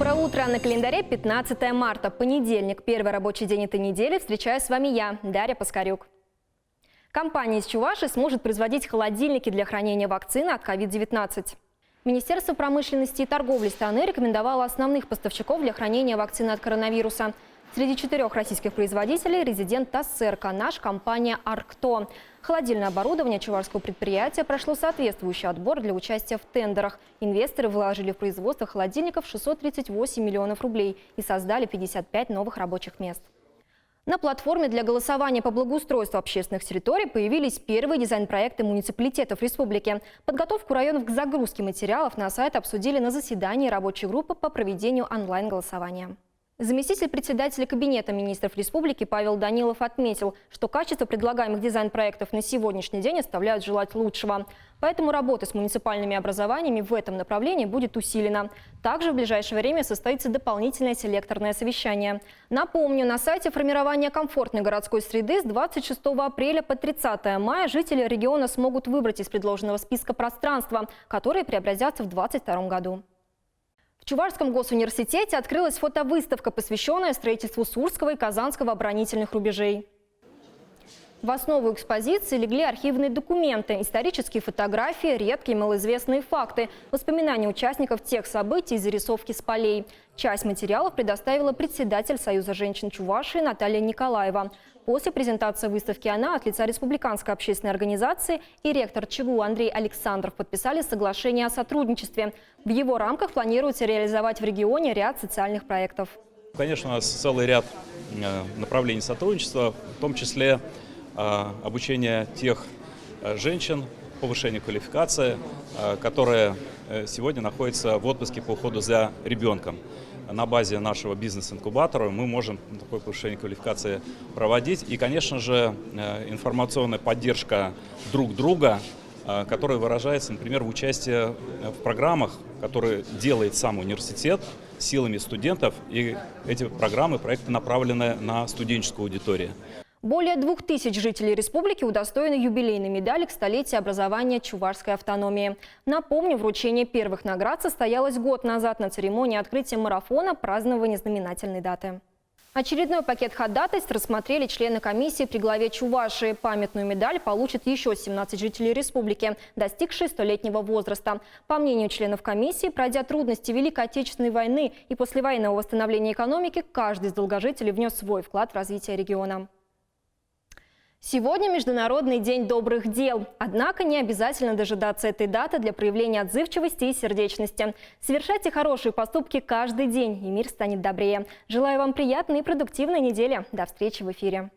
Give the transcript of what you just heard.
Доброе утро! На календаре 15 марта, понедельник, первый рабочий день этой недели. Встречаю с вами я, Дарья Паскарюк. Компания из Чувашии сможет производить холодильники для хранения вакцины от COVID-19. Министерство промышленности и торговли страны рекомендовало основных поставщиков для хранения вакцины от коронавируса. Среди 4 российских производителей резидент ТАССЕР «Канаш» компания «Аркто». Холодильное оборудование чувашского предприятия прошло соответствующий отбор для участия в тендерах. Инвесторы вложили в производство холодильников 638 миллионов рублей и создали 55 новых рабочих мест. На платформе для голосования по благоустройству общественных территорий появились первые дизайн-проекты муниципалитетов республики. Подготовку районов к загрузке материалов на сайт обсудили на заседании рабочей группы по проведению онлайн-голосования. Заместитель председателя Кабинета министров республики Павел Данилов отметил, что качество предлагаемых дизайн-проектов на сегодняшний день оставляют желать лучшего. Поэтому работа с муниципальными образованиями в этом направлении будет усилена. Также в ближайшее время состоится дополнительное селекторное совещание. Напомню, на сайте формирования комфортной городской среды с 26 апреля по 30 мая жители региона смогут выбрать из предложенного списка пространства, которые преобразятся в 2022 году. В Чувашском госуниверситете открылась фотовыставка, посвященная строительству Сурского и Казанского оборонительных рубежей. В основу экспозиции легли архивные документы, исторические фотографии, редкие малоизвестные факты, воспоминания участников тех событий и зарисовки с полей. Часть материалов предоставила председатель Союза женщин Чувашии Наталья Николаева. После презентации выставки она от лица Республиканской общественной организации и ректор ЧГУ Андрей Александров подписали соглашение о сотрудничестве. В его рамках планируется реализовать в регионе ряд социальных проектов. Конечно, у нас целый ряд направлений сотрудничества, в том числе обучение тех женщин, повышение квалификации, которые сегодня находятся в отпуске по уходу за ребенком. На базе нашего бизнес-инкубатора мы можем такое повышение квалификации проводить. И, конечно же, информационная поддержка друг друга, которая выражается, например, в участии в программах, которые делает сам университет силами студентов. И эти программы, проекты направлены на студенческую аудиторию. Более 2000 жителей республики удостоены юбилейной медали к столетию образования чувашской автономии. Напомню, вручение первых наград состоялось год назад на церемонии открытия марафона празднования знаменательной даты. Очередной пакет ходатайств рассмотрели члены комиссии при главе Чувашии. Памятную медаль получат еще 17 жителей республики, достигшие 100-летнего возраста. По мнению членов комиссии, пройдя трудности Великой Отечественной войны и послевоенного восстановления экономики, каждый из долгожителей внес свой вклад в развитие региона. Сегодня Международный день добрых дел. Однако не обязательно дожидаться этой даты для проявления отзывчивости и сердечности. Совершайте хорошие поступки каждый день, и мир станет добрее. Желаю вам приятной и продуктивной недели. До встречи в эфире.